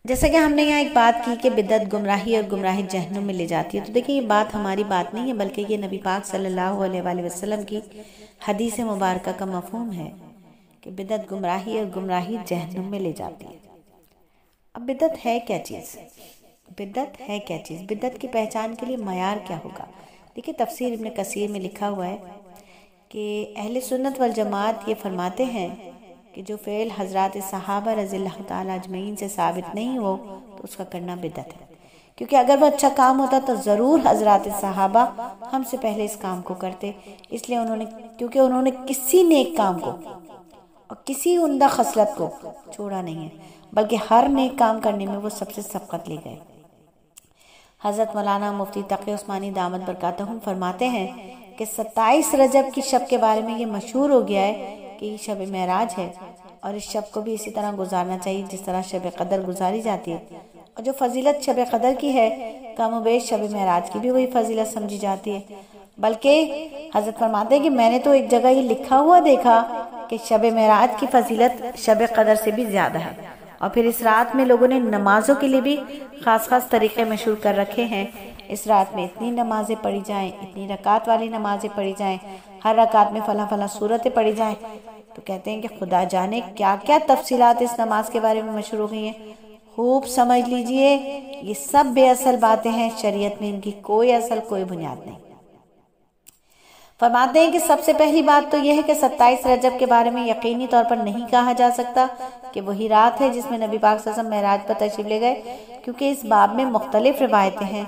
جیسا کہ ہم نے یہاں ایک بات کی کہ بدعت گمراہی اور گمراہی جہنم میں لے جاتی ہے، تو دیکھیں یہ بات ہماری بات نہیں ہے، بلکہ یہ نبی پاک صلی اللہ علیہ وآلہ وسلم کی حدیث مبارکہ کا مفہوم ہے کہ بدعت گمراہی اور گمراہی جہنم میں لے جاتی ہے۔ اب بدعت ہے کیا چیز؟ بدعت ہے کیا چیز؟ بدعت کی پہچان کے لیے معیار کیا ہوگا؟ دیکھیں تفسیر ابن کثیر میں لکھا ہوا ہے کہ اہل سنت والجماعت یہ فرماتے ہیں کہ جو فعل حضرات صحابہ رضی اللہ تعالیٰ اجمعین سے ثابت نہیں ہو تو اس کا کرنا بدعت ہے، کیونکہ اگر وہ اچھا کام ہوتا تو ضرور حضرات صحابہ ہم سے پہلے اس کام کو کرتے، اس لیے کیونکہ انہوں نے کسی نیک کام کو اور کسی عمدہ خصلت کو چھوڑا نہیں ہے، بلکہ ہر نیک کام کرنے میں وہ سب سے سبقت لے گئے۔ حضرت مولانا مفتی تقی عثمانی دامت برکاتہم فرماتے ہیں کہ 27 رجب کی شب کے بارے میں یہ مشہور ہو گیا ہے کہ یہ شب معراج ہے، اور اس شب کو بھی اسی طرح گزارنا چاہیے جس طرح شب قدر گزاری جاتی ہے، اور جو فضیلت شب قدر کی ہے کم و بیش شب معراج کی بھی وہی فضیلت سمجھی جاتی ہے۔ بلکہ حضرت فرماتے ہیں کہ میں نے تو ایک جگہ یہ لکھا ہوا دیکھا کہ شب معراج کی فضیلت شب قدر سے بھی زیادہ ہے، اور پھر اس رات میں لوگوں نے نمازوں کے لیے بھی خاص طریقے مشہور کر رکھے ہیں۔ اس رات میں اتنی نمازیں پڑھی جائیں، اتنی رکعت والی نمازیں پڑھی جائیں، ہر رکعت میں فلاں سورتیں پڑھی جائیں، تو کہتے ہیں کہ خدا جانے کیا کیا تفصیلات اس نماز کے بارے میں مشہور ہو گئی ہیں۔ خوب سمجھ لیجئے یہ سب بے اصل باتیں ہیں، شریعت میں ان کی کوئی اصل کوئی بنیاد نہیں۔ فرماتے ہیں کہ سب سے پہلی بات تو یہ ہے کہ 27 رجب کے بارے میں یقینی طور پر نہیں کہا جا سکتا کہ وہی رات ہے جس میں نبی پاک صلی اللہ علیہ وسلم معراج پر تشریف لے گئے، کیونکہ اس باب میں مختلف روایتیں ہیں۔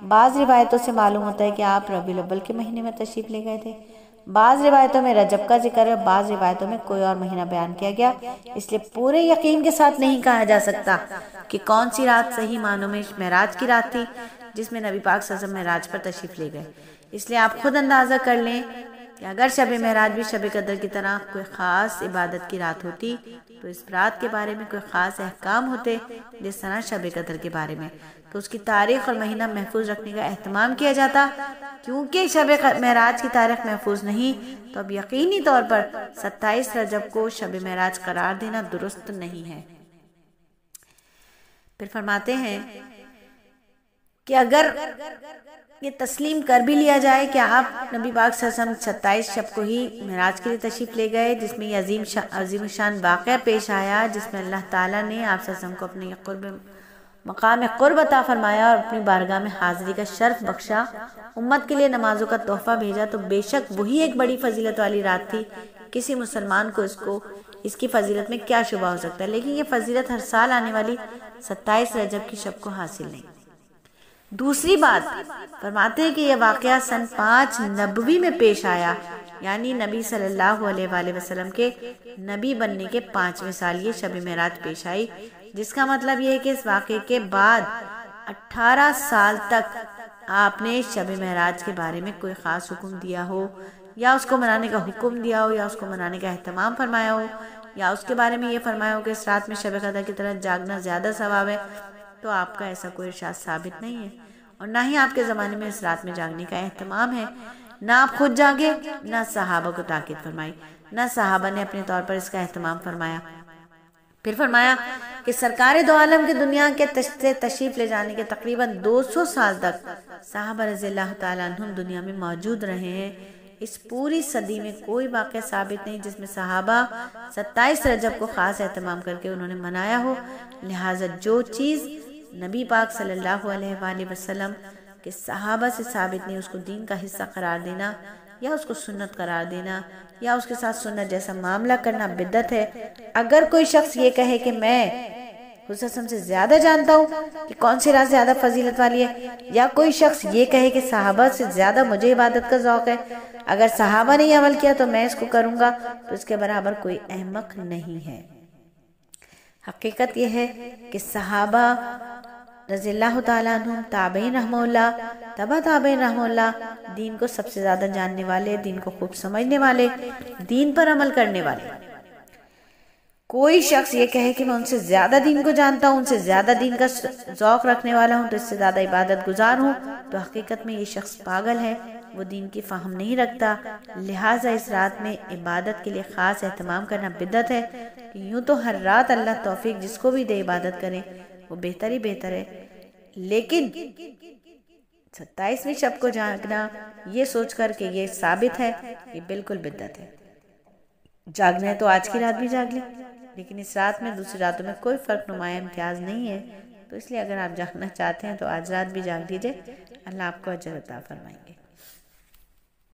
بعض روایتوں سے معلوم ہوتا ہے کہ آپ ربیع الاول کے مہینے میں تشریف لے گئے تھے، بعض روایتوں میں رجب کا ذکر ہے، بعض روایتوں میں کوئی اور مہینہ بیان کیا گیا، اس لیے پورے یقین کے ساتھ نہیں کہا جا سکتا کہ کون سی رات صحیح معنوں میں معراج کی رات تھی جس میں نبی پاک صلی اللہ علیہ وسلم معراج پر تشریف لے گئے۔ اس لیے آپ خود اندازہ کر لیں کہ اگر شب معراج بھی شب قدر کی طرح کوئی خاص عبادت کی رات ہوتی تو اس رات کے بارے میں کوئی خاص احکام ہوتے جس طرح شب قدر کے بارے میں، تو اس کی تاریخ اور مہینہ محفوظ رکھنے کا اہتمام کیا جاتا۔ کیونکہ شب معراج کی تاریخ محفوظ نہیں تو اب یقینی طور پر 27 رجب کو شب معراج قرار دینا درست نہیں ہے۔ پھر فرماتے ہیں کہ اگر یہ تسلیم کر بھی لیا جائے کہ آپ نبی پاک صلی اللہ علیہ وسلم 27 شب کو ہی معراج کے لیے تشریف لے گئے، جس میں یہ عظیم شان واقعہ پیش آیا جس میں اللہ تعالیٰ نے آپ صلی اللہ علیہ وسلم کو اپنے مقام قرب عطا فرمایا اور اپنی بارگاہ میں حاضری کا شرف بخشا، امت کے لیے نمازوں کا تحفہ بھیجا، تو بے شک وہی ایک بڑی فضیلت والی رات تھی۔ کسی مسلمان کو اس کی فضیلت میں کیا شبہ ہو سکتا ہے، لیکن یہ فضیلت ہر سال آنے والی 27 رجب کی شب کو حاصل نہیں۔ دوسری بات فرماتے ہیں کہ یہ واقعہ سن 5 نبوی میں پیش آیا، یعنی نبی صلی اللہ علیہ وآلہ وسلم کے نبی بننے کے 5ویں سال یہ شب معراج پیش آئی، جس کا مطلب یہ ہے کہ اس واقعے کے بعد 18 سال تک آپ نے شب معراج کے بارے میں کوئی خاص حکم دیا ہو، یا اس کو منانے کا حکم دیا ہو، یا اس کو منانے کا اہتمام فرمایا ہو، یا اس کے بارے میں یہ فرمایا ہو کہ اس رات میں شب قدر کی طرح جاگنا زیادہ ثواب ہے، تو آپ کا ایسا کوئی ارشاد ثابت نہیں ہے، اور نہ ہی آپ کے زمانے میں اس رات میں جاگنے کا اہتمام ہے۔ نہ آپ خود جاگے، نہ صحابہ کو تاکید فرمائی، نہ صحابہ نے اپنے طور پر اس کا اہتمام فرمایا۔ پھر فرمایا کہ سرکار دو عالم کے دنیا کے تشریف لے جانے کے تقریباً 200 سال تک صحابہ رضی اللہ تعالیٰ عنہم دنیا میں موجود رہے ہیں۔ اس پوری صدی میں کوئی واقعہ ثابت نہیں جس میں صحابہ 27 رجب کو خاص اہتمام کر کے انہوں نے منایا ہو، لہٰذا جو چیز نبی پاک صلی اللہ علیہ وآلہ وسلم کے صحابہ سے ثابت نہیں، اس کو دین کا حصہ قرار دینا یا اس کو سنت قرار دینا یا اس کے ساتھ سنت جیسا معاملہ کرنا بدعت ہے۔ اگر کوئی شخص یہ کہے کہ میں حسن سے زیادہ جانتا ہوں کہ کون سی رات زیادہ فضیلت والی ہے، یا کوئی شخص یہ کہے کہ صحابہ سے زیادہ مجھے عبادت کا ذوق ہے، اگر صحابہ نے یہ عمل کیا تو میں اس کو کروں گا، تو اس کے برابر کوئی احمق نہیں ہے۔ حقیقت یہ ہے کہ صحابہ رضی اللہ تعالیٰ عنہم، تابعین رحمہ اللہ، تبع تابعین رحمہ اللہ، دین کو سب سے زیادہ جاننے والے، دین کو خوب سمجھنے والے، دین پر عمل کرنے والے۔ کوئی شخص یہ کہے کہ میں ان سے زیادہ دین کو جانتا ہوں، ان سے زیادہ دین کا ذوق رکھنے والا ہوں، تو اس سے زیادہ عبادت گزار ہوں، تو حقیقت میں یہ شخص پاگل ہے، وہ دین کی فہم نہیں رکھتا۔ لہٰذا اس رات میں عبادت کے لیے خاص اہتمام کرنا بدعت ہے۔ یوں تو ہر رات اللہ توفیق جس کو بھی دے عبادت کرے، وہ بہتر ہی بہتر ہے، لیکن 27ویں شب کو جاگنا یہ سوچ کر کہ یہ ثابت ہے، یہ بالکل بدعت ہے۔ جاگنا ہے تو آج کی رات بھی جاگ لیں، لیکن اس رات میں دوسری راتوں میں کوئی فرق نمایاں امتیاز نہیں ہے، تو اس لیے اگر آپ جاگنا چاہتے ہیں تو آج رات بھی جاگ لیجئے، اللہ آپ کو اجر عطا فرمائیں گے۔